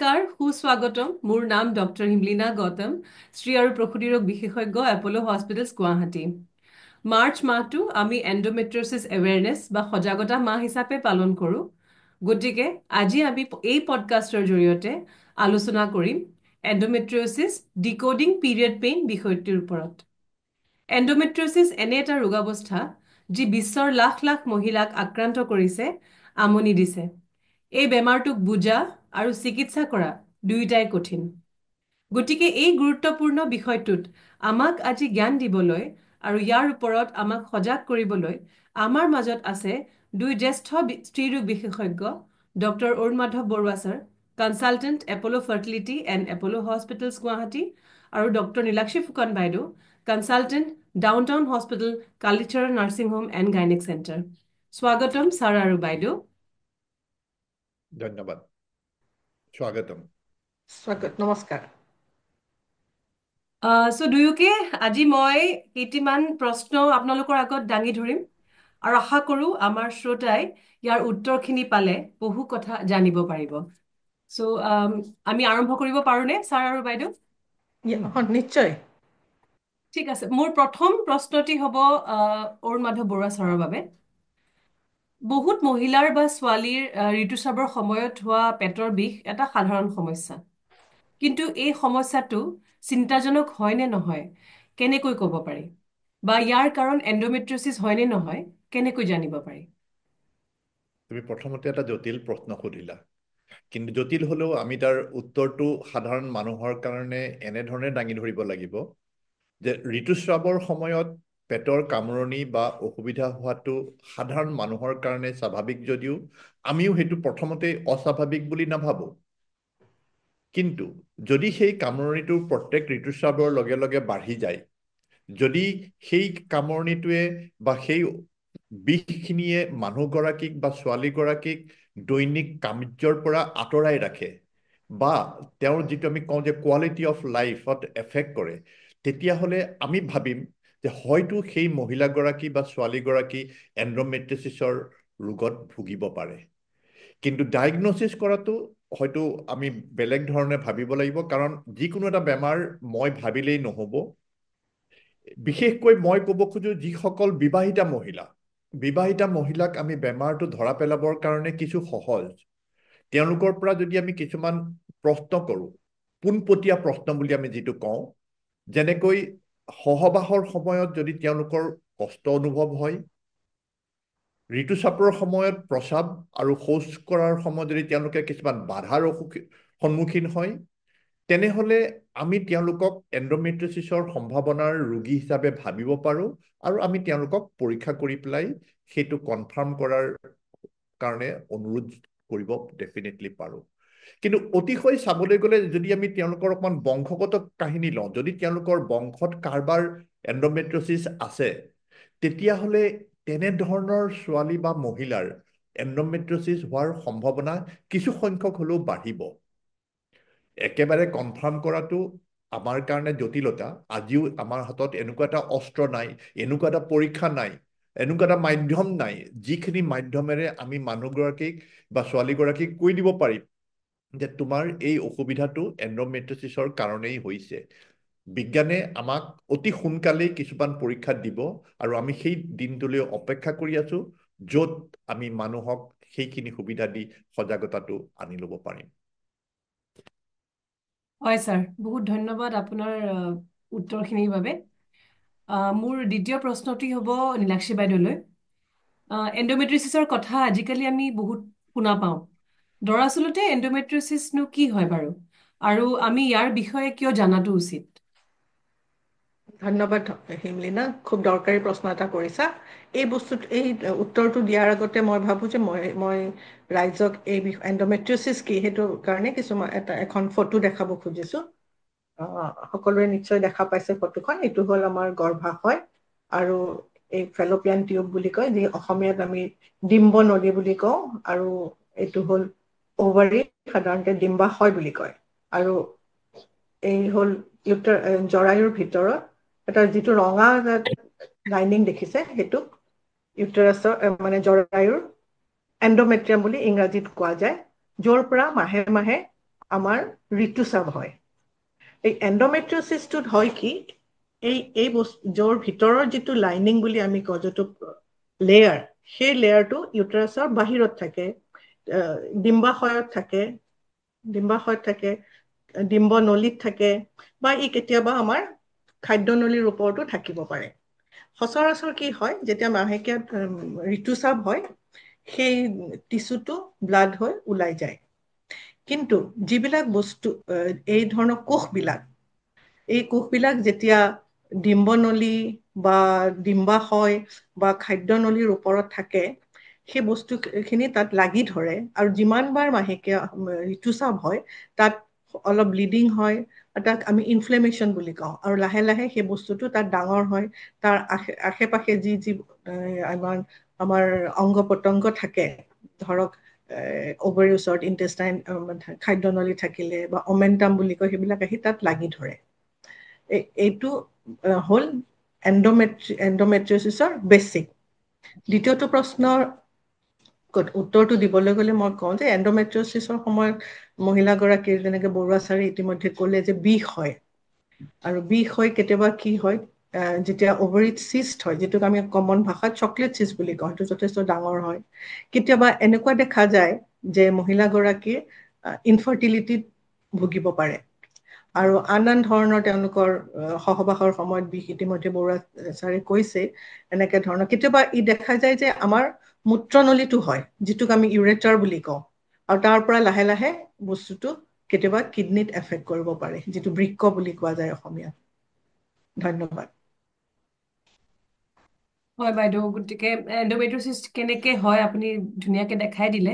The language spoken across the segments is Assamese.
নমস্কাৰ সুস্বাগতম মোৰ নাম ডক্টৰ হিমলিনা গৌতম স্ত্ৰী আৰু প্ৰসূতি ৰোগ বিশেষজ্ঞ এপলো হস্পিটেলছ গুৱাহাটী মাৰ্চ মাহটো আমি এণ্ডোমেট্ৰিয়ছিছ এৱেৰনেছ বা সজাগতা মাহ হিচাপে পালন কৰোঁ গতিকে আজি আমি এই পডকাষ্টৰ জৰিয়তে আলোচনা কৰিম এণ্ডোমেট্ৰিয়ছিছ ডিকোডিং পিৰিয়ড পেইন বিষয়টোৰ ওপৰত এণ্ডোমেট্ৰিয়ছিছ এনে এটা ৰোগাৱস্থা যি বিশ্বৰ লাখ লাখ মহিলাক আক্ৰান্ত কৰিছে আমনি দিছে এই বেমাৰটোক বুজা আৰু চিকিৎসা কৰা দুয়োটাই কঠিন গতিকে এই গুৰুত্বপূৰ্ণ বিষয়টোত আমাক আজি জ্ঞান দিবলৈ আৰু ইয়াৰ ওপৰত আমাক সজাগ কৰিবলৈ আমাৰ মাজত আছে দুই জ্যেষ্ঠ স্ত্ৰীৰোগ বিশেষজ্ঞ doctor Arun Madhav Barua sir consultant Apollo fertility and Apollo hospitals Guwahati আৰু ডক্টৰ নীলাক্ষী ফুকন বাইদেউ কনচালটেণ্ট ডাউনটাউন হস্পিটেল কালিচাৰেল nursing home and gynaec centre স্বাগতম ছাৰ আৰু বাইদেউ ধন্যবাদ স্বাগতম স্বাগত নমস্কাৰ দুয়োকে আজি মই কেইটিমান প্ৰশ্ন আপোনালোকৰ আগত দাঙি ধৰিম আৰু আশা কৰোঁ আমাৰ শ্ৰোতাই ইয়াৰ উত্তৰখিনি পালে বহু কথা জানিব পাৰিব আমি আৰম্ভ কৰিব পাৰোঁনে ছাৰ আৰু বাইদেউ নিশ্চয় ঠিক আছে মোৰ প্ৰথম প্ৰশ্নটি হ'ব অৰুণ মাধৱ বৰুৱা ছাৰৰ বাবে বহুত মহিলাৰ বা ছোৱালীৰ ঋতুস্ৰাৱৰ সময়ত হোৱা পেটৰ বিষ এটা সাধাৰণ সমস্যা কিন্তু এই সমস্যাটো চিন্তাজনক হয় নে নহয় কেনেকৈ ক'ব পাৰি বা ইয়াৰ কাৰণ এণ্ডোমেট্ৰিয়ছিছ হয় নে নহয় কেনেকৈ জানিব পাৰি তুমি প্ৰথমতে এটা জটিল প্ৰশ্ন সুধিলা কিন্তু জটিল হলেও আমি তাৰ উত্তৰটো সাধাৰণ মানুহৰ কাৰণে এনেধৰণে দাঙি ধৰিব লাগিব যে ঋতুস্ৰাৱৰ সময়ত পেটৰ কামৰণি বা অসুবিধা হোৱাটো সাধাৰণ মানুহৰ কাৰণে স্বাভাৱিক যদিও আমিও সেইটো প্ৰথমতে অস্বাভাৱিক বুলি নাভাবো কিন্তু যদি সেই কামৰণিটো প্ৰত্যেক ঋতুস্ৰাৱৰ লগে লগে বাঢ়ি যায় যদি সেই কামৰণিটোৱে বা সেই বিষখিনিয়ে মানুহগৰাকীক বা ছোৱালীগৰাকীক দৈনিক কাৰ্যৰ পৰা আঁতৰাই ৰাখে বা তেওঁৰ যিটো আমি কওঁ যে কোৱালিটি অফ লাইফত এফেক্ট কৰে তেতিয়াহ'লে আমি ভাবিম যে হয়তো সেই মহিলাগৰাকী বা ছোৱালীগৰাকী এণ্ডোমেট্ৰিয়ছিছৰ ৰোগত ভুগিব পাৰে কিন্তু ডায়েগনচিছ কৰাটো হয়তো আমি বেলেগ ধৰণে ভাবিব লাগিব কাৰণ যিকোনো এটা বেমাৰ মই ভাবিলেই নহ'ব বিশেষকৈ মই ক'ব খোজো যিসকল বিবাহিতা মহিলাক আমি বেমাৰটো ধৰা পেলাবৰ কাৰণে কিছু সহজ তেওঁলোকৰ পৰা যদি আমি কিছুমান প্ৰশ্ন কৰোঁ পোনপটীয়া প্ৰশ্ন বুলি আমি যিটো কওঁ যেনেকৈ সহবাসৰ সময়ত যদি তেওঁলোকৰ কষ্ট অনুভৱ হয় ঋতুস্ৰাৱৰ সময়ত প্ৰস্ৰাৱ আৰু শৌচ কৰাৰ সময়ত যদি তেওঁলোকে কিছুমান বাধাৰ সন্মুখীন হয় তেনেহ'লে আমি তেওঁলোকক এণ্ডোমেট্ৰিয়ছিছৰ সম্ভাৱনাৰ ৰোগী হিচাপে ভাবিব পাৰোঁ আৰু আমি তেওঁলোকক পৰীক্ষা কৰি পেলাই সেইটো কনফাৰ্ম কৰাৰ কাৰণে অনুৰোধ কৰিব ডেফিনেটলি পাৰোঁ কিন্তু অতিশয় চাবলৈ গ'লে যদি আমি তেওঁলোকৰ অকণমান বংশগত কাহিনী লওঁ যদি তেওঁলোকৰ বংশত কাৰোবাৰ এণ্ডোমেট্ৰিয়ছিছ আছে তেতিয়াহ'লে তেনেধৰণৰ ছোৱালী বা মহিলাৰ এণ্ডোমেট্ৰিয়ছিছ হোৱাৰ সম্ভাৱনা কিছু সংখ্যক হ'লেও বাঢ়িব একেবাৰে কনফাৰ্ম কৰাটো আমাৰ কাৰণে জটিলতা আজিও আমাৰ হাতত এনেকুৱা এটা অস্ত্ৰ নাই এনেকুৱা এটা পৰীক্ষা নাই এনেকুৱা এটা মাধ্যম নাই যিখিনি মাধ্যমেৰে আমি মানুহগৰাকীক বা ছোৱালীগৰাকীক কৈ দিব পাৰিম যে তোমাৰ এই অসুবিধাটো এণ্ডোমেট্ৰিয়ছিছৰ কাৰণেই হৈছে বিজ্ঞানে আমাক অতি সোনকালেই কিছুমান পৰীক্ষা দিব আৰু আমি সেই দিনটোলৈ অপেক্ষা কৰি আছো য'ত আমি মানুহক সেইখিনি সুবিধা দি সজাগতাটো আনি ল'ব পাৰিম হয় ছাৰ বহুত ধন্যবাদ আপোনাৰ উত্তৰখিনিৰ বাবে মোৰ দ্বিতীয় প্ৰশ্নটি হ'ব নীলাক্ষী বাইদেউলৈ এণ্ডোমেট্ৰিয়ছিছৰ কথা আজিকালি আমি বহুত শুনা পাওঁ দৰাচলতে এণ্ডোমেট্ৰিয়ছিছনো কি হয় বাৰু আৰু আমি ইয়াৰ বিষয়ে কিয় জনাটো উচিত ধন্যবাদ হিমলিনা খুব দৰকাৰী প্ৰশ্ন এটা কৰিছা এই উত্তৰটো দিয়াৰ আগতে মই ভাবোঁ যে মই ৰাইজক এই এণ্ডোমেট্ৰিয়ছিছ কি সেইটো কাৰণে এখন ফটো দেখাব খুজিছোঁ সকলোৱে নিশ্চয় দেখা পাইছে ফটোখন এইটো হ'ল আমাৰ গৰ্ভাশয় আৰু এই ফেলোপিয়ান টিউব বুলি কয় যি অসমীয়াত আমি ডিম্ব নলী বুলি কওঁ আৰু এইটো হ'ল অভাৰী সাধাৰণতে ডিম্বাশয় বুলি কয় আৰু এই হ'ল জৰায়ুৰ ভিতৰত এটা যিটো ৰঙা লাইনিং দেখিছে সেইটোক ইউটাৰাছৰ মানে জৰায়ুৰ এণ্ডোমেট্ৰিয়াম বুলি ইংৰাজীত কোৱা যায় য'ৰ পৰা মাহে মাহে আমাৰ ঋতুস্ৰাৱ হয়। এই এণ্ডোমেট্ৰিয়চিছটোত হয় কি, এই বস্তু য'ৰ ভিতৰৰ যিটো লাইনিং বুলি আমি কওঁ, যিটো লেয়াৰ, সেই লেয়াৰটো ইউটাৰাছৰ বাহিৰত থাকে, ডিম্বাশয়ত থাকে, ডিম্ব নলীত থাকে, বা ই কেতিয়াবা আমাৰ খাদ্য নলীৰ ওপৰতো থাকিব পাৰে। সচৰাচৰ কি হয়, যেতিয়া মাহেকীয়াত ঋতুস্ৰাৱ হয়, সেই টিচুটো ব্লাড হৈ ওলাই যায়। কিন্তু যিবিলাক বস্তু, এই ধৰণৰ কোষবিলাক, এই কোষবিলাক যেতিয়া ডিম্বনলী বা ডিম্বাশয় বা খাদ্য নলীৰ ওপৰত থাকে, সেই বস্তুখিনি তাত লাগি ধৰে, আৰু যিমানবাৰ মাহেকীয়া ঋতুস্ৰাৱ হয়, তাত অলপ ব্লিডিং হয়, তাক আমি ইনফ্লেমেশ্যন বুলি কওঁ, আৰু লাহে লাহে সেই বস্তুটো তাত ডাঙৰ হয়। তাৰ আশে পাশে যি যি আমাৰ অংগ পতংগ থাকে, ধৰক অভাৰীৰ ওচৰত ইণ্টেষ্টাইন, খাদ্য নলী থাকিলে, বা অমেণ্টাম বুলি কয়, সেইবিলাক আহি তাত লাগি ধৰে। এইটো হ'ল এণ্ডোমেট্ৰিয়চিছৰ বেছিক। দ্বিতীয়টো প্ৰশ্নৰ উত্তৰটো দিবলৈ গ'লে মই কওঁ যে এণ্ডোমেট্ৰিয়চিছৰ সময়ত মহিলাগৰাকীৰ, যেনেকৈ বৰুৱা ছাৰে ইতিমধ্যে ক'লে, যে বিষ হয়। আৰু বিষ হয় কেতিয়াবা কি হয়, যেতিয়া অভাৰীত চিষ্ট হয়, যিটোক আমি কমন ভাষাত চকলেট চিষ্ট বুলি কওঁ, সেইটো যথেষ্ট ডাঙৰ হয়। কেতিয়াবা এনেকুৱা দেখা যায় যে মহিলাগৰাকীৰ ইনফাৰ্টিলিটিত ভুগিব পাৰে, আৰু আন আন ধৰণৰ তেওঁলোকৰ সহবাসৰ সময়ত বিষ, ইতিমধ্যে বৰুৱা ছাৰে কৈছে, এনেকে ধৰণৰ কেতিয়াবা ই দেখা যায় যে আমাৰ মূত্ৰনলীটো হয়, যিটোক আমি ইউৰেটাৰ বুলি কওঁ, আৰু তাৰ পৰা লাহে লাহে বস্তুটো কেতিয়াবা কিডনীত এফেক্ট কৰিব পাৰে, যিটো বৃক্ক বুলি কোৱা যায় অসমীয়াত। ধন্যবাদ। হয় বাইদেউ, গতিকে এণ্ডোমেট্ৰিয়চিছ কেনেকে হয় আপুনি ধুনীয়াকে দেখাই দিলে,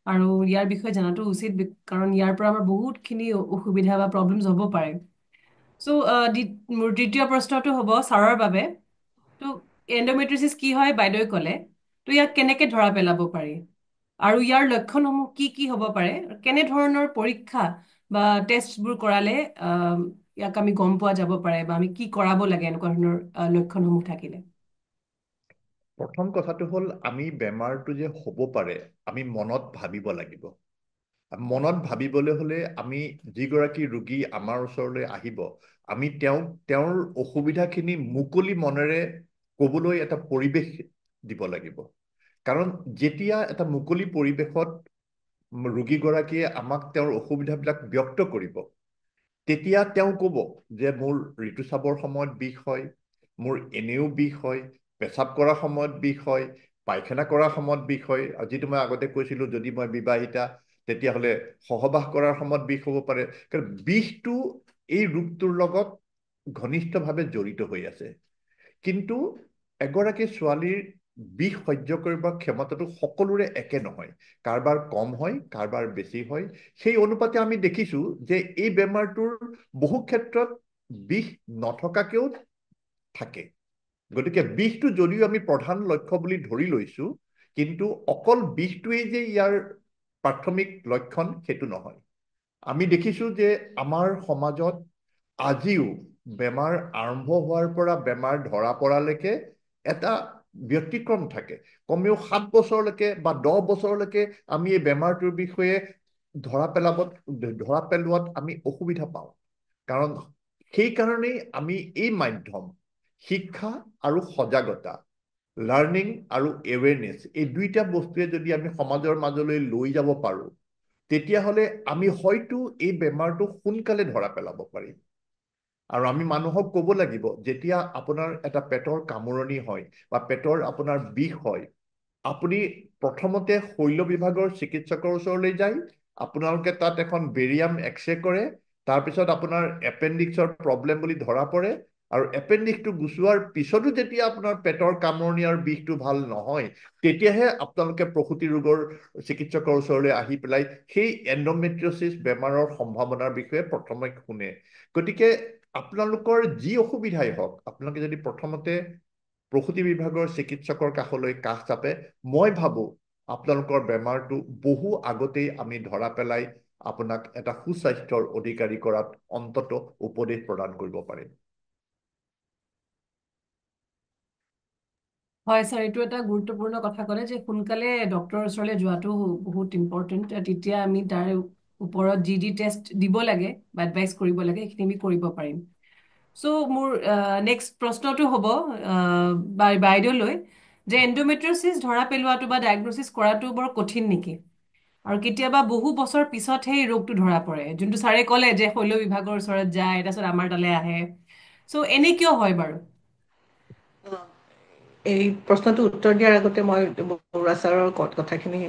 আৰু ইয়াৰ বিষয়ে জনাটো উচিত, কাৰণ ইয়াৰ পৰা আমাৰ বহুতখিনি অসুবিধা বা প্ৰব্লেমছ হ'ব পাৰে। চ' মোৰ দ্বিতীয় প্ৰশ্নটো হ'ব ছাৰৰ বাবে। ত' এণ্ডোমেট্ৰিয়চিছ কি হয় বাইদেৱে ক'লে, ত' ইয়াক কেনেকে ধৰা পেলাব পাৰি, আৰু ইয়াৰ লক্ষণসমূহ কি কি হ'ব পাৰে, কেনেধৰণৰ পৰীক্ষা বা টেষ্টবোৰ কৰালে ইয়াক আমি গম পোৱা যাব পাৰে, বা আমি কি কৰাব লাগে এনেকুৱা ধৰণৰ লক্ষণসমূহ থাকিলে? প্ৰথম কথাটো হ'ল, আমি বেমাৰটো যে হ'ব পাৰে, আমি মনত ভাবিব লাগিব। মনত ভাবিবলৈ হ'লে আমি যিগৰাকী ৰোগী আমাৰ ওচৰলৈ আহিব, আমি তেওঁৰ অসুবিধাখিনি মুকলি মনেৰে ক'বলৈ এটা পৰিৱেশ দিব লাগিব। কাৰণ যেতিয়া এটা মুকলি পৰিৱেশত ৰোগীগৰাকীয়ে আমাক তেওঁৰ অসুবিধাবিলাক ব্যক্ত কৰিব, তেতিয়া তেওঁ ক'ব যে মোৰ ঋতুস্ৰাৱৰ সময়ত বিষ হয়, মোৰ এনেও বিষ হয়, পেচাব কৰাৰ সময়ত বিষ হয়, পায়খানা কৰাৰ সময়ত বিষ হয়, আৰু যিটো মই আগতে কৈছিলোঁ, যদি মই বিবাহিতা তেতিয়াহ'লে সহবাস কৰাৰ সময়ত বিষ হ'ব পাৰে। কাৰণ বিষটো এই ৰোগটোৰ লগত ঘনিষ্ঠভাৱে জড়িত হৈ আছে। কিন্তু এগৰাকী ছোৱালীৰ বিষ সহ্য কৰিবৰ ক্ষমতাটো সকলোৰে একে নহয়, কাৰোবাৰ কম হয়, কাৰোবাৰ বেছি হয়। সেই অনুপাতে আমি দেখিছোঁ যে এই বেমাৰটোৰ বহু ক্ষেত্ৰত বিষ নথকাকেও থাকে। গতিকে বিষটো যদিও আমি প্ৰধান লক্ষ্য বুলি ধৰি লৈছোঁ, কিন্তু অকল বিষটোৱেই যে ইয়াৰ প্ৰাথমিক লক্ষণ সেইটো নহয়। আমি দেখিছোঁ যে আমাৰ সমাজত আজিও বেমাৰ আৰম্ভ হোৱাৰ পৰা বেমাৰ ধৰা পৰালৈকে এটা ব্যতিক্ৰম থাকে। কমেও 7 বছৰলৈকে বা 10 বছৰলৈকে আমি এই বেমাৰটোৰ বিষয়ে ধৰা পেলোৱাত আমি অসুবিধা পাওঁ। কাৰণ সেইকাৰণেই আমি এই মাধ্যম, শিক্ষা আৰু সজাগতা, লাৰ্ণিং আৰু এৱেৰনেছ, এই দুইটা বস্তুৱে যদি আমি সমাজৰ মাজলৈ লৈ যাব পাৰোঁ, তেতিয়াহ'লে আমি হয়তো এই বেমাৰটো সোনকালে ধৰা পেলাব পাৰিম। আৰু আমি মানুহক ক'ব লাগিব, যেতিয়া আপোনাৰ এটা পেটৰ কামোৰণি হয় বা পেটৰ আপোনাৰ বিষ হয়, আপুনি প্ৰথমতে শল্য বিভাগৰ চিকিৎসকৰ ওচৰলৈ যায়, আপোনালোকে তাত এখন বেৰিয়াম এক্সৰে কৰে, তাৰপিছত আপোনাৰ এপেণ্ডিক্সৰ প্ৰব্লেম বুলি ধৰা পৰে, আৰু এপেণ্ডিক্সটো গুচোৱাৰ পিছতো যেতিয়া আপোনাৰ পেটৰ কামোৰণি আৰু বিষটো ভাল নহয়, তেতিয়াহে আপোনালোকে প্ৰসূতি ৰোগৰ চিকিৎসকৰ ওচৰলৈ আহি পেলাই সেই এণ্ডোমেট্ৰিয়চিছ বেমাৰৰ সম্ভাৱনাৰ বিষয়ে প্ৰথমে শুনে। গতিকে আপোনালোকৰ যি অসুবিধাই হওক, আপোনালোকে যদি প্ৰথমতে প্ৰসূতি বিভাগৰ চিকিৎসকৰ কাষ চাপে, মই ভাবোঁ আপোনালোকৰ বেমাৰটো বহু আগতেই আমি ধৰা পেলাই আপোনাক এটা সুস্বাস্থ্যৰ অধিকাৰী কৰাত অন্তত উপদেশ প্ৰদান কৰিব পাৰিম। হয় ছাৰ, এইটো এটা গুৰুত্বপূৰ্ণ কথা ক'লে যে সোনকালে ডক্তৰৰ ওচৰলৈ যোৱাটো বহুত ইম্পৰ্টেণ্ট। তেতিয়া আমি তাৰ ওপৰত যি টেষ্ট দিব লাগে বা এডভাইচ কৰিব লাগে সেইখিনি আমি কৰিব পাৰিম। চ' মোৰ নেক্সট প্ৰশ্নটো হ'ব বাইদেউলৈ যে এণ্ডোমেট্ৰিয়ছিছ ধৰা পেলোৱাটো বা ডায়েগনচিছ কৰাটো বৰ কঠিন নেকি? আৰু কেতিয়াবা বহু বছৰ পিছতহে এই ৰোগটো ধৰা পৰে, যোনটো ছাৰে ক'লে যে শল্য বিভাগৰ ওচৰত যায় তাৰপিছত আমাৰ তালৈ আহে। চ' এনে কিয় হয় বাৰু? এই প্ৰশ্নটো উত্তৰ দিয়াৰ আগতে মই বৰুৱা ছাৰৰ কথাখিনি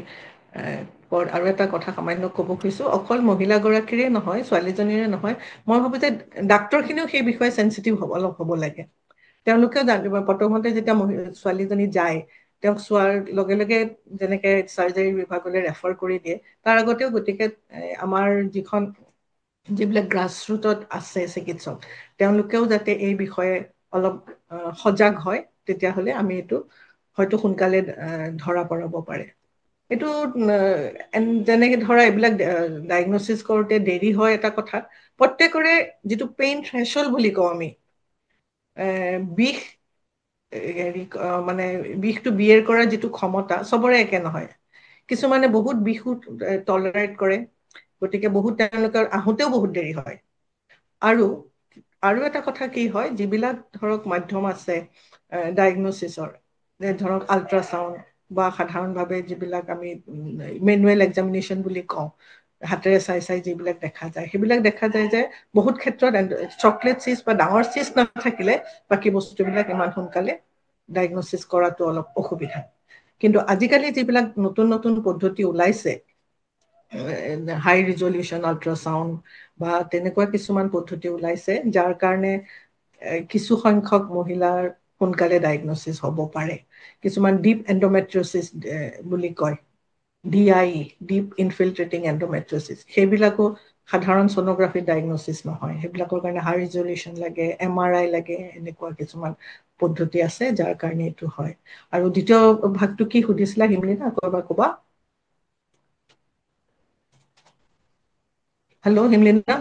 আৰু এটা কথা সামান্য ক'ব খুজিছোঁ। অকল মহিলাগৰাকীৰে নহয়, ছোৱালীজনীৰে নহয়, মই ভাবোঁ যে ডাক্তৰখিনিও সেই বিষয়ে চেঞ্চিটিভ অলপ হ'ব লাগে। তেওঁলোকেও জানিব, প্ৰথমতে যেতিয়া ছোৱালীজনী যায়, তেওঁক চোৱাৰ লগে লগে যেনেকে চাৰ্জাৰী বিভাগলৈ ৰেফাৰ কৰি দিয়ে, তাৰ আগতেও গতিকে আমাৰ যিবিলাক গ্ৰাছৰুটত আছে চিকিৎসক, তেওঁলোকেও যাতে এই বিষয়ে অলপ সজাগ হয়, তেতিয়াহ'লে আমি এইটো হয়তো সোনকালে ধৰা পৰাব পাৰে। এইটো যেনেকে ধৰা এইবিলাক ডায়েগনচিছ কৰোঁতে দেৰি হয় এটা কথা। প্ৰত্যেকৰে যিটো পেইন থ্ৰেছহল্ড বুলি কওঁ আমি, বিষ মানে বিষটো বিয়েৰ কৰাৰ যিটো ক্ষমতা চবৰে একে নহয়। কিছুমানে বহুত বিষো টলাৰেট কৰে, গতিকে তেওঁলোকৰ আহোঁতেও বহুত দেৰি হয়। আৰু এটা কথা কি হয়, যিবিলাক ধৰক মাধ্যম আছে ডায়েগনচিছৰ, ধৰক আল্ট্ৰাছাউণ্ড বা সাধাৰণভাৱে যিবিলাক আমি মেনুৱেল এক্সামিনেশ্যন বুলি কওঁ, হাতেৰে চাই যিবিলাক দেখা যায়, সেইবিলাক দেখা যায় যে বহুত ক্ষেত্ৰত চকলেট চিষ্ট বা ডাঙৰ চিষ্ট নাথাকিলে বাকী বস্তুবিলাক ইমান সোনকালে ডায়েগনচিছ কৰাটো অলপ অসুবিধা। কিন্তু আজিকালি যিবিলাক নতুন নতুন পদ্ধতি ওলাইছে, হাই ৰিজলিউশ্যন আল্ট্ৰাছাউণ্ড বা তেনেকুৱা কিছুমান পদ্ধতি ওলাইছে, যাৰ কাৰণে কিছু সংখ্যক মহিলাৰ সোনকালে ডায়েগনচিছ হ'ব পাৰে। কিছুমান ডিপ এণ্ডোমেট্ৰিয়ছিছ বুলি কয়, DIE, ডিপ ইনফিল্ট্ৰেটিং এণ্ডোমেট্ৰিয়ছিছ, সেইবিলাকো সাধাৰণ ছ'ন'গ্ৰাফি ডায়েগনচিছ নহয়। সেইবিলাকৰ কাৰণে হাই ৰিজলিউশ্যন লাগে, MRI লাগে, এনেকুৱা কিছুমান পদ্ধতি আছে যাৰ কাৰণে এইটো হয়। আৰু দ্বিতীয় ভাগটো কি সুধিছিলা হিমলিনা, ক'বা? হেল্ল' হিমলিনা।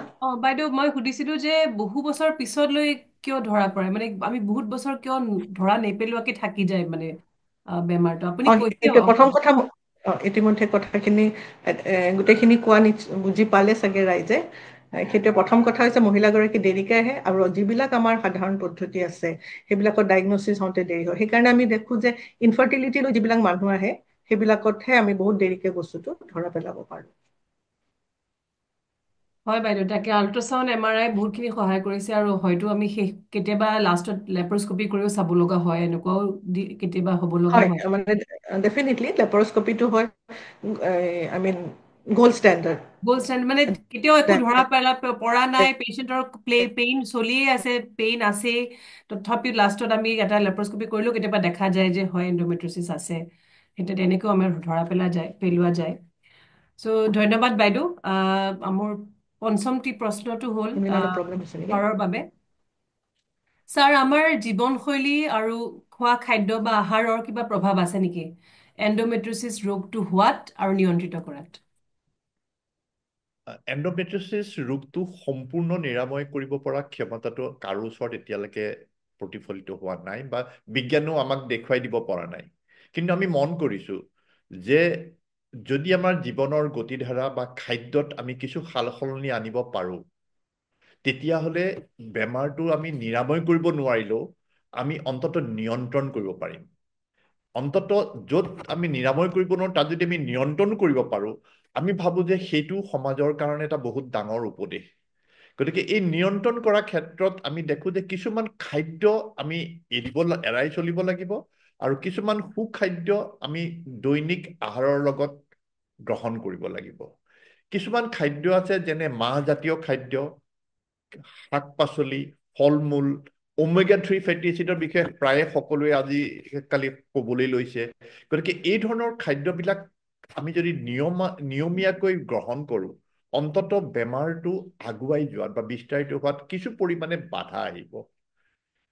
বাইদেউ, মই সুধিছিলো যে বহু বছৰ পিছলৈ কিয় ধৰা পৰে, মানে আমি বহুত বছৰ কিয় ধৰা নেপেলোৱাকে থাকি যায় মানে বেমাৰটো? আপুনি কৈছে এইটো প্ৰথম কথা, ইতিমধ্যে কথাখিনি গোটেইখিনি কোৱা বুজি পালে চাগে ৰাইজে। সেইটোৱে প্ৰথম কথা হৈছে, মহিলাগৰাকী দেৰিকে আহে, আৰু যিবিলাক আমাৰ সাধাৰণ পদ্ধতি আছে সেইবিলাকৰ ডায়েগনচিছ হওঁতে দেৰি হয়। সেইকাৰণে আমি দেখোঁ যে ইনফাৰ্টিলিটি লৈ যিবিলাক মানুহ আহে, সেইবিলাকতহে আমি বহুত দেৰিকে বস্তুটো ধৰা পেলাব পাৰোঁ। হয় বাইদেউ, তাকে আল্ট্ৰাছাউণ্ড MRI বহুতখিনি সহায় কৰিছে, আৰু হয়তো আমি কেতিয়াবা লাষ্টত লেপাৰস্কপি কৰিও চাব লগা হয়, এনেকুৱাও কেতিয়াবা হ'ব লগা হয়, হয়। মানে ডেফিনেটলি লেপাৰস্কপিটো হয় আই মিন গ'ল্ড ষ্টেণ্ডাৰ্ড। মানে কেতিয়াও একো ধৰা পৰা নাই, পেচেণ্টৰ পেইন চলিয়ে আছে, পেইন আছেই, তথাপিও লাষ্টত আমি এটা লেপাৰস্কপি কৰিলেও কেতিয়াবা দেখা যায় যে হয় এণ্ডোমেট্ৰিয়ছিছ আছে। সেইটো তেনেকৈও আমাৰ ধৰা পেলোৱা যায়। চ' ধন্যবাদ বাইদেউ। মোৰ পঞ্চমটি প্ৰশ্নটো হ'ল প্ৰব্লেম হৈছে নেকি? ছাৰৰ বাবে। ছাৰ, আমাৰ জীৱনশৈলী আৰু খোৱা খাদ্য বা আহাৰৰ কিবা প্ৰভাৱ আছে নেকি এণ্ডোমেট্ৰিয়ছিছ ৰোগটো হোৱাত আৰু নিয়ন্ত্ৰিত কৰাত? এণ্ডোমেট্ৰিয়ছিছ ৰোগটো সম্পূৰ্ণ নিৰাময় কৰিব পৰা ক্ষমতাটো কাৰো ওচৰত এতিয়ালৈকে প্ৰতিফলিত হোৱা নাই, বা বিজ্ঞানেও আমাক দেখুৱাই দিব পৰা নাই। কিন্তু আমি মন কৰিছোঁ যে যদি আমাৰ জীৱনৰ গতিধাৰা বা খাদ্যত আমি কিছু সালসলনি আনিব পাৰোঁ, তেতিয়াহ'লে বেমাৰটো আমি নিৰাময় কৰিব নোৱাৰিলেও আমি অন্ততঃ নিয়ন্ত্ৰণ কৰিব পাৰিম। অন্ততঃ য'ত আমি নিৰাময় কৰিব নোৱাৰোঁ, তাত যদি আমি নিয়ন্ত্ৰণ কৰিব পাৰোঁ, আমি ভাবোঁ যে সেইটো সমাজৰ কাৰণে এটা বহুত ডাঙৰ উপদেশ। গতিকে এই নিয়ন্ত্ৰণ কৰাৰ ক্ষেত্ৰত আমি দেখোঁ যে কিছুমান খাদ্য আমি এৰাই চলিব লাগিব, আৰু কিছুমান সুখাদ্য আমি দৈনিক আহাৰৰ লগত গ্ৰহণ কৰিব লাগিব। কিছুমান খাদ্য আছে, যেনে মাহজাতীয় খাদ্য, শাক-পাচলি, ফল-মূল, ওমেগা-3 ফেটি এচিডৰ বিষয়ে প্ৰায়ে সকলোৱে আজিকালি ক'বলৈ লৈছে। গতিকে এই ধৰণৰ খাদ্যবিলাক আমি যদি নিয়মীয়াকৈ গ্ৰহণ কৰোঁ, অন্ততঃ বেমাৰটো আগুৱাই যোৱাত বা বিস্তাৰিত হোৱাত কিছু পৰিমাণে বাধা আহিব।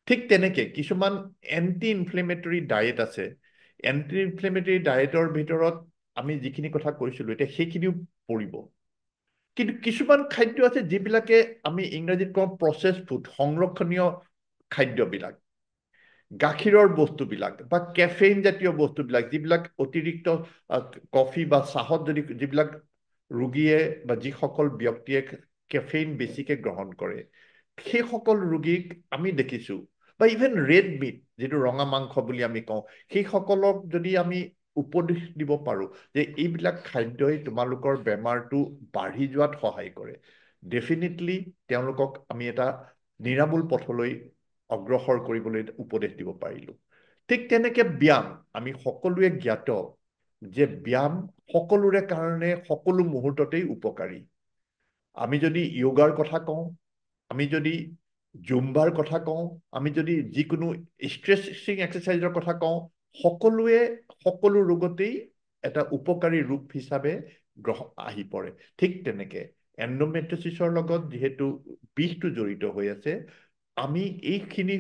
ঠিক তেনেকে কিছুমান এণ্টি ইনফ্লেমেটৰী ডায়েট আছে। এণ্টি ইনফ্লেমেটৰী ডায়েটৰ ভিতৰত আমি যিখিনি কথা কৈছিলোঁ এতিয়া সেইখিনিও পৰিব। কিন্তু কিছুমান খাদ্য আছে যিবিলাকে আমি ইংৰাজীত কওঁ প্ৰচেছ ফুড, সংৰক্ষণীয় খাদ্যবিলাক, গাখীৰৰ বস্তুবিলাক বা কেফেইন জাতীয় বস্তুবিলাক, যিবিলাক অতিৰিক্ত কফি বা চাহত যিবিলাক ৰোগীয়ে বা যিসকল ব্যক্তিয়ে কেফেইন বেছিকে গ্ৰহণ কৰে সেইসকল ৰোগীক আমি দেখিছোঁ, বা ইভেন ৰেড মিট যিটো ৰঙা মাংস বুলি আমি কওঁ, সেইসকলক যদি আমি উপদেশ দিব পাৰোঁ যে এইবিলাক খাদ্যই তোমালোকৰ বেমাৰটো বাঢ়ি যোৱাত সহায় কৰে, ডেফিনেটলি তেওঁলোকক আমি এটা নিৰামূল পথলৈ অগ্ৰসৰ কৰিবলৈ উপদেশ দিব পাৰিলোঁ। ঠিক তেনেকে ব্যায়াম, আমি সকলোৱে জ্ঞাত যে ব্যায়াম সকলোৰে কাৰণে সকলো মুহূৰ্ততেই উপকাৰী। আমি যদি য়োগাৰ কথা কওঁ, আমি যদি জুম্বাৰ কথা কওঁ, আমি যদি যিকোনো ষ্ট্ৰেচিং এক্সাৰচাইজৰ কথা কওঁ, সকলোৱে সকলো ৰোগতেই এটা উপকাৰী ৰূপ হিচাপে আহি পৰে। ঠিক তেনেকে এণ্ডোমেট্ৰিয়চিছৰ লগত যিহেতু বিষটো জড়িত হৈ আছে, আমি এইখিনি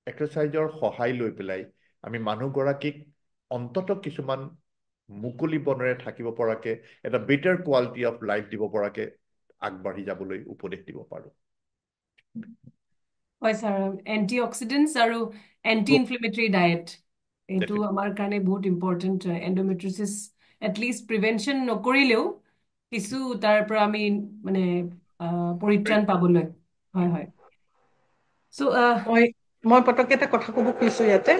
এক্সাৰচাইজৰ সহায় লৈ পেলাই আমি মানুহগৰাকীক অন্ততঃ কিছুমান মুকলি বনেৰে থাকিব পৰাকে, এটা বেটাৰ কোৱালিটি অফ লাইফ দিব পৰাকে আগবাঢ়ি যাবলৈ উপদেশ দিব পাৰোঁ। হয় ছাৰ, এণ্টি অক্সিডেণ্টছ আৰু এণ্টি ইনফ্লেমেটৰী ডায়েট এইটো আমাৰ কাৰণে বহুত ইম্পৰ্টেণ্ট। এণ্ডোমেট্ৰিচিছ এটলিষ্ট প্ৰিভেনশ্যন নকৰিলেও কিছু তাৰ পৰা আমি মানে পৰিত্ৰাণ পাবলৈ। হয় হয়। মই মই পটককে এটা কথা ক'ব খুজিছোঁ ইয়াতে।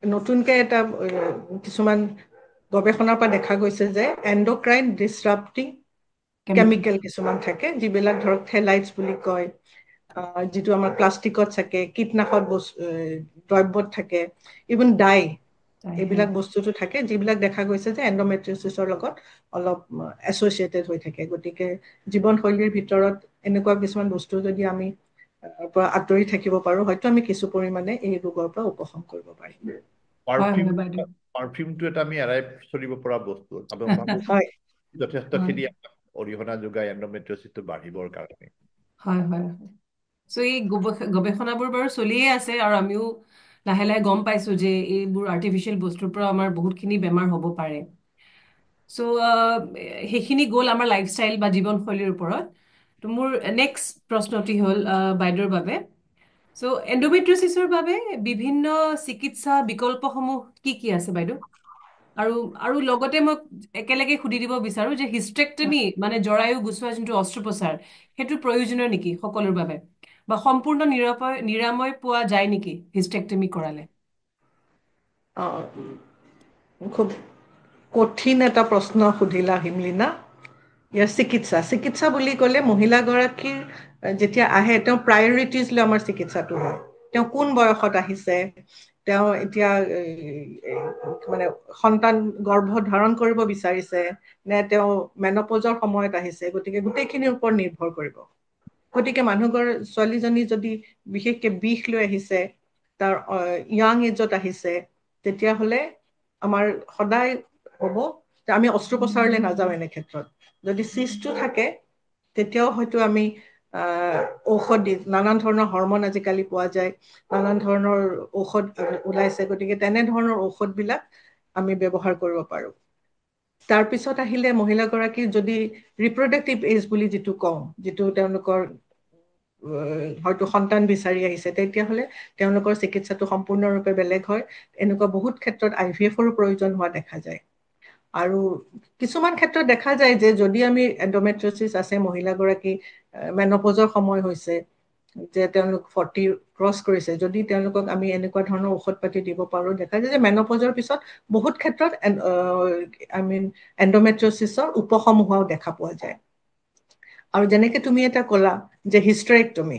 নতুনকে এটা কিছুমান গৱেষণাৰ পৰা দেখা গৈছে যে এণ্ডোক্ৰাইন ডিছৰাপ্টিং কেমিকেল কিছুমান থাকে, যিবিলাক ধৰক থেলাইটছ বুলি কয়, যিটো আমাৰ প্লাষ্টিকত থাকে, কীটনাশক দ্ৰব্যত থাকে, ইভেন ডাই, এইবিলাক বস্তুটো থাকে, যিবিলাক দেখা গৈছে যে এণ্ডোমেট্ৰিয়চিছৰ লগত অলপ এছ'চিয়েটেড হৈ থাকে। গতিকে জীৱনশৈলীৰ ভিতৰত এনেকুৱা কিছুমান বস্তু যদি আমি পৰা আঁতৰি থাকিব পাৰোঁ, হয়তো আমি কিছু পৰিমাণে এই ৰোগৰ পৰা উপশম কৰিব পাৰিম। পাৰফিউমটো এটা আমি এৰাই চলিব পৰা বস্তু, যথেষ্টখিনি অৰিহণা যোগায় এণ্ডোমেট্ৰিয়চিছটো বাঢ়িবৰ কাৰণে। হয় হয়। চ' এই গৱেষণাবোৰ বাৰু চলিয়ে আছে, আৰু আমিও লাহে লাহে গম পাইছো যে এইবোৰ আৰ্টিফিচিয়েল বস্তুৰ পৰা আমাৰ বহুতখিনি বেমাৰ হ'ব পাৰে। চ' সেইখিনি গ'ল আমাৰ লাইফষ্টাইল বা জীৱনশৈলীৰ ওপৰত। তো মোৰ নেক্সট প্ৰশ্নটি হ'ল বাইদেউৰ বাবে। চ' এণ্ডোমেট্ৰিয়চিছৰ বাবে বিভিন্ন চিকিৎসা বিকল্পসমূহ কি কি আছে বাইদেউ? আৰু লগতে মই একেলগে সুধি দিব বিচাৰো যে হিষ্ট্ৰেক্টমী মানে জৰায়ু গুচোৱা যোনটো অস্ত্ৰোপচাৰ, সেইটো প্ৰয়োজনীয় নেকি সকলোৰ বাবে, বা সম্পূৰ্ণ নিৰাময় পোৱা যায় নেকি হিষ্ট্ৰেক্টমী কৰালে? খুব কঠিন এটা প্ৰশ্ন সুধিলা হিমলিনা। ইয়াৰ চিকিৎসা বুলি ক'লে মহিলাগৰাকীৰ যেতিয়া আহে, তেওঁ প্ৰায়ৰিটিজ লৈ আমাৰ চিকিৎসাটো হয়। তেওঁ কোন বয়সত আহিছে, তেওঁ এতিয়া মানে সন্তান গৰ্ভধাৰণ কৰিব বিচাৰিছে নে তেওঁ মেনপজৰ সময়ত আহিছে, গতিকে গোটেইখিনিৰ ওপৰত নিৰ্ভৰ কৰিব। গতিকে ছোৱালীজনী যদি বিশেষকে বিষ লৈ আহিছে, তাৰ য়াং এজত আহিছে, তেতিয়াহ'লে আমাৰ সদায় হ'ব যে আমি অস্ত্ৰোপচাৰলৈ নাযাওঁ। এনে ক্ষেত্ৰত যদি চিষ্টটো থাকে, তেতিয়াও হয়তো আমি ঔষধ দি, নানান ধৰণৰ হৰমন আজিকালি পোৱা যায়, নানান ধৰণৰ ঔষধ ওলাইছে, গতিকে তেনেধৰণৰ ঔষধবিলাক আমি ব্যৱহাৰ কৰিব পাৰোঁ। তাৰপিছত আহিলে মহিলাগৰাকীৰ যদি ৰিপ্ৰডাক্টিভ এজ বুলি যিটো কওঁ, যিটো তেওঁলোকৰ হয়তো সন্তান বিচাৰি আহিছে, তেতিয়াহ'লে তেওঁলোকৰ চিকিৎসাটো সম্পূৰ্ণৰূপে বেলেগ হয়। এনেকুৱা বহুত ক্ষেত্ৰত IVF-ৰো প্ৰয়োজন হোৱা দেখা যায়। আৰু কিছুমান ক্ষেত্ৰত দেখা যায় যে যদি আমি এণ্ডোমেট্ৰিয়চিছ আছে, মহিলাগৰাকী মেনপজৰ সময় হৈছে, যে তেওঁলোক 40 ক্ৰছ কৰিছে, যদি তেওঁলোকক আমি এনেকুৱা ধৰণৰ ঔষধ পাতি দিব পাৰোঁ, দেখা যায় যে মেনপজৰ পিছত বহুত ক্ষেত্ৰত এণ্ডোমেট্ৰিয়চিছৰ উপশম হোৱাও দেখা পোৱা যায়। আৰু যেনেকে তুমি এটা ক'লা যে হিষ্ট্ৰেক্টমী,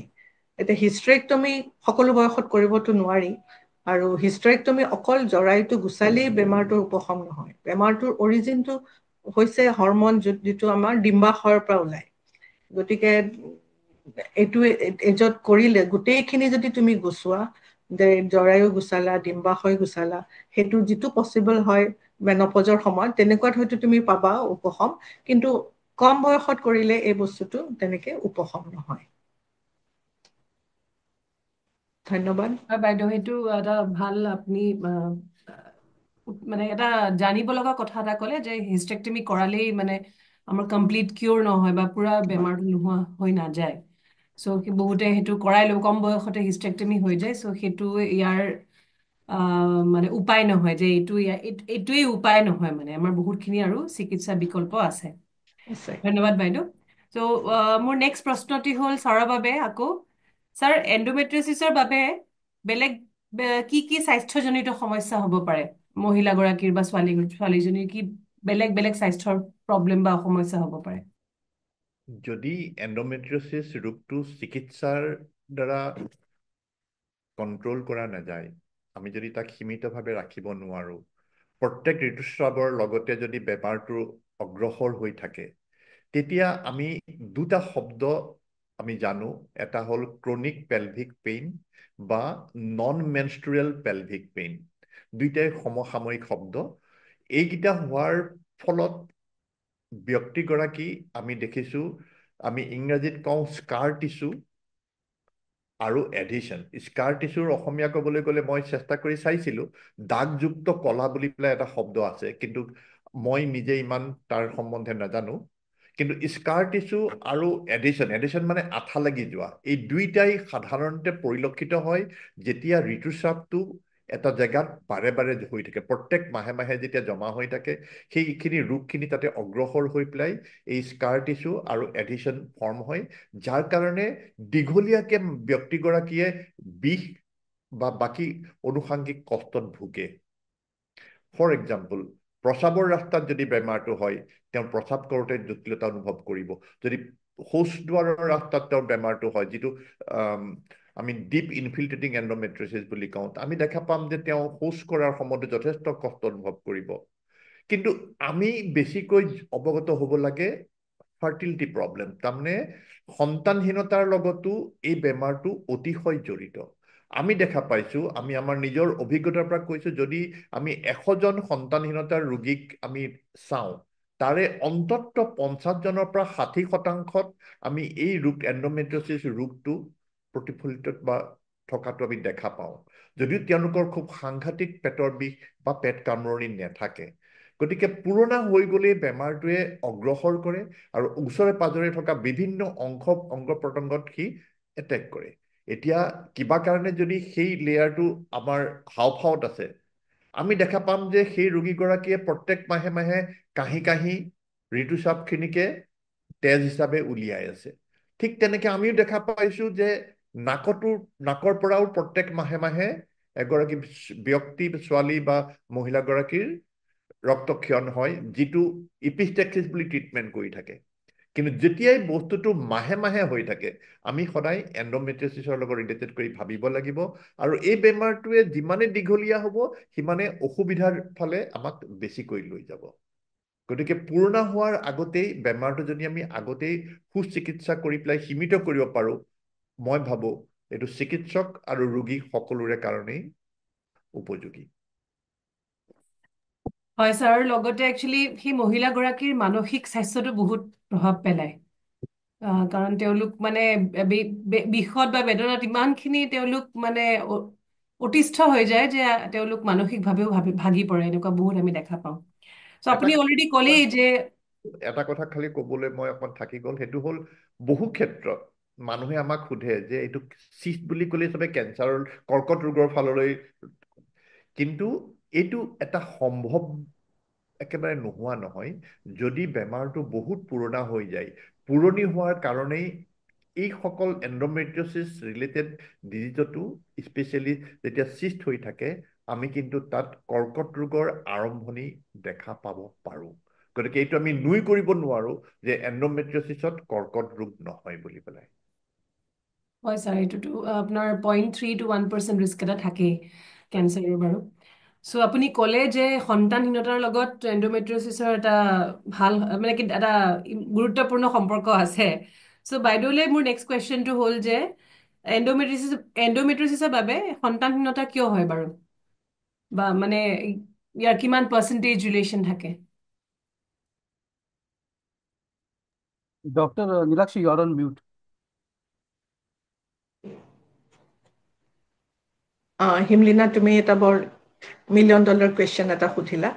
এতিয়া হিষ্ট্ৰেক্টমী সকলো বয়সত কৰিবতো নোৱাৰি, আৰু হিষ্ট্ৰেক্টমী অকল জৰায়ুটো গুচালেই বেমাৰটোৰ উপশম নহয়। বেমাৰটোৰ অৰিজিনটো হৈছে হৰমন, যিটো আমাৰ ডিম্বাশয়ৰ পৰা ওলায়। গতিকে এইটো এজত কৰিলে গোটেইখিনি যদি তুমি গুচোৱা, যে জৰায়ু গুচালা, ডিম্বাশয় গুচালা, সেইটো যিটো পচিবল হয় মেনপজৰ সময়ত, তেনেকুৱাত হয়তো তুমি পাবা উপশম, কিন্তু কম বয়সত কৰিলে এই বস্তুটো তেনেকে উপশম নহয়। ধন্যবাদ। বাইদেউ, সেইটো এটা ভাল, আপনি মানে এটা জানিব লগা কথা এটা ক'লে যে হিষ্ট্ৰেক্টমী কৰালেই মানে আমাৰ কমপ্লিট কিয়ৰ নহয় বা পুৰা বেমাৰটো নোহোৱা হৈ নাযায়। চ' বহুতে সেইটো কৰাই ল'ব, কম বয়সতে হিষ্ট্ৰেক্টমী হৈ যায়। চ' সেইটো ইয়াৰ মানে উপায় নহয় যে এইটোৱেই উপায় নহয়, মানে আমাৰ বহুতখিনি আৰু চিকিৎসা বিকল্প আছে। নিশ্চয়। ধন্যবাদ বাইদেউ। ত' মোৰ নেক্সট প্ৰশ্নটি হ'ল ছাৰৰ বাবে আকৌ। ছাৰ, এণ্ডোমেট্ৰিয়ছিছৰ বাবে বেলেগ কি কি স্বাস্থ্যজনিত সমস্যা হ'ব পাৰে? মহিলাগৰাকীৰ বা ছোৱালীজনীৰ কি বেলেগ বেলেগ স্বাস্থ্যৰ প্ৰব্লেম বা সমস্যা হ'ব পাৰে? যদি এণ্ডোমেট্ৰিয়ছিছ ৰোগটো চিকিৎসাৰ দ্বাৰা কণ্ট্ৰল কৰা নাযায়, আমি যদি তাক সীমিতভাৱে ৰাখিব নোৱাৰোঁ, প্ৰত্যেক ঋতুস্ৰাৱৰ লগতে যদি বেমাৰটো অগ্ৰসৰ হৈ থাকে, তেতিয়া আমি দুটা শব্দ আমি জানো। এটা হ'ল ক্ৰনিক পেলভিক পেইন বা নন মেনষ্ট্ৰুৱেল পেলভিক পেইন। দুইটাই সমসাময়িক শব্দ। এইকেইটা হোৱাৰ ফলত ব্যক্তিগৰাকী আমি দেখিছোঁ, আমি ইংৰাজীত কওঁ স্কাৰ টিচু আৰু এডিশ্যন। স্কাৰ টিচুৰ অসমীয়া ক'বলৈ গ'লে মই চেষ্টা কৰি চাইছিলোঁ, দাগযুক্ত কলা বুলি পেলাই এটা শব্দ আছে, কিন্তু মই নিজে ইমান তাৰ সম্বন্ধে নাজানো। কিন্তু স্কাৰ টিচু আৰু এডিশ্যন মানে আঠা লাগি যোৱা, এই দুইটাই সাধাৰণতে পৰিলক্ষিত হয় যেতিয়া ঋতুস্ৰাৱটো এটা জেগাত বাৰে বাৰে হৈ থাকে, প্ৰত্যেক মাহে মাহে যেতিয়া জমা হৈ থাকে, সেইখিনি ৰোগখিনি তাতে অগ্ৰসৰ হৈ পেলাই এই স্কাৰ টিচু আৰু এডিশ্যন ফৰ্ম হয়, যাৰ কাৰণে দীঘলীয়াকে ব্যক্তিগৰাকীয়ে বিষ বা বাকী অনুষাংগিক কষ্টত ভোগে। ফৰ এক্সাম্পল, প্ৰস্ৰাৱৰ ৰাস্তাত যদি বেমাৰটো হয়, তেওঁ প্ৰস্ৰাৱ কৰোঁতে জটিলতা অনুভৱ কৰিব। যদি শৌচদ্বাৰৰ ৰাস্তাত তেওঁৰ বেমাৰটো হয়, যিটো আমি ডিপ ইনফিল্ট্ৰেটিং এণ্ডোমেট্ৰিয়ছিছ বুলি কওঁ, আমি দেখা পাম যে তেওঁ শৌচ কৰাৰ সময়তে যথেষ্ট কষ্ট অনুভৱ কৰিব। কিন্তু আমি বেছিকৈ অৱগত হ'ব লাগে ফাৰ্টিলিটি প্ৰব্লেম, তাৰমানে সন্তানহীনতাৰ লগতো এই বেমাৰটো অতিশয় জড়িত। আমি দেখা পাইছোঁ, আমি আমাৰ নিজৰ অভিজ্ঞতাৰ পৰা কৈছোঁ, যদি আমি 100জন সন্তানহীনতাৰ ৰোগীক আমি চাওঁ, তাৰে অন্ততঃ 50জনৰ পৰা 60% আমি এই ৰোগ এণ্ডোমেট্ৰিয়ছিছ ৰোগটো প্ৰতিফলিত বা থকাটো আমি দেখা পাওঁ, যদিও তেওঁলোকৰ খুব সাংঘাতিক পেটৰ বিষ বা পেট কামৰণি নাথাকে। গতিকে পুৰণা হৈ গ'লেই বেমাৰটোৱে অগ্ৰসৰ কৰে আৰু ওচৰে পাজৰে থকা বিভিন্ন অংগ প্ৰত্যংগত সি এটেক কৰে। এতিয়া কিবা কাৰণে যদি সেই লেয়াৰটো আমাৰ হাওঁফাওত আছে, আমি দেখা পাম যে সেই ৰোগীগৰাকীয়ে প্ৰত্যেক মাহে মাহে কাহি কাহি ঋতুস্ৰাৱখিনিকে তেজ হিচাপে উলিয়াই আছে। ঠিক তেনেকে আমিও দেখা পাইছোঁ যে নাকৰ পৰাও প্ৰত্যেক মাহে মাহে এগৰাকী ব্যক্তি, ছোৱালী বা মহিলাগৰাকীৰ ৰক্তক্ষৰণ হয়, যিটো ইপিষ্টেক্সিছ বুলি ট্ৰিটমেণ্ট কৰি থাকে। কিন্তু যেতিয়াই বস্তুটো মাহে মাহে হৈ থাকে, আমি সদায় এণ্ডোমেট্ৰিয়ছিছৰ লগত ৰিলেটেড কৰি ভাবিব লাগিব, আৰু এই বেমাৰটোৱে যিমানে দীঘলীয়া হ'ব, সিমানে অসুবিধাৰ ফালে আমাক বেছিকৈ লৈ যাব। গতিকে পুৰণা হোৱাৰ আগতেই বেমাৰটো যদি আমি আগতেই সুচিকিৎসা কৰি পেলাই সীমিত কৰিব পাৰোঁ, মই ভাবোঁ এইটো চিকিৎসক আৰু ৰোগী সকলোৰে কাৰণেই উপযোগী। হয় ছাৰ, লগতে একচুৱেলি সেই মহিলাগৰাকীৰ মানসিক স্বাস্থ্যটো বহুত প্ৰভাৱ পেলায়। কাৰণ তেওঁলোক মানে বিষত বা বেদনাত ইমানখিনি তেওঁলোক মানে অতিষ্ঠ হৈ যায় যে তেওঁলোক মানসিকভাৱেও ভাগি পৰে, এনেকুৱা বহুত আমি দেখা পাওঁ। চ' এটা আপুনি অলৰেডি ক'লেই যে এটা কথা খালি ক'বলৈ মই অকণ থাকি গ'ল, সেইটো হ'ল বহু ক্ষেত্ৰত মানুহে আমাক সোধে যে এইটো চিষ্ট বুলি ক'লে চবে কেঞ্চাৰৰ কৰ্কট ৰোগৰ ফাললৈ, কিন্তু এইটো এটা সম্ভৱ একেবাৰে নোহোৱা নহয়। যদি বেমাৰটো বহুত পুৰণা হৈ যায়, পুৰণি হোৱাৰ কাৰণেই এইসকল এণ্ডোমেট্ৰিয়ছিছ ৰিলেটেড ডিজিজতো স্পেচিয়েলি যেতিয়া চিষ্ট হৈ থাকে, আমি কিন্তু তাত কৰ্কট ৰোগৰ আৰম্ভণি দেখা পাব পাৰোঁ। গতিকে এইটো আমি নুই কৰিব নোৱাৰোঁ যে এণ্ডোমেট্ৰিয়ছিছত কৰ্কট ৰোগ নহয় বুলি পেলাই। হয় ছাৰ, এইটোতো আপোনাৰ 0.3 to 1% ৰিস্ক এটা থাকেই কেঞ্চাৰৰ বাৰু। চ' আপুনি ক'লে যে সন্তানহীনতাৰ লগত এণ্ডোমেট্ৰিয়ছিছৰ এটা ভাল মানে কি এটা গুৰুত্বপূৰ্ণ সম্পৰ্ক আছে। চ' বাইদেউলৈ মোৰ নেক্সট কুৱেশ্যনটো হ'ল যে এণ্ডোমেট্ৰিয়ছিছৰ বাবে সন্তানহীনতা কিয় হয় বাৰু? বা মানে ইয়াৰ কিমান পাৰ্চেণ্টেজ ৰিলেশ্যন থাকে? Dr. Nilakshi, you're on mute. Himlina, তুমি এটা বৰ $1 million কুৱেশ্যন এটা সুধিলা।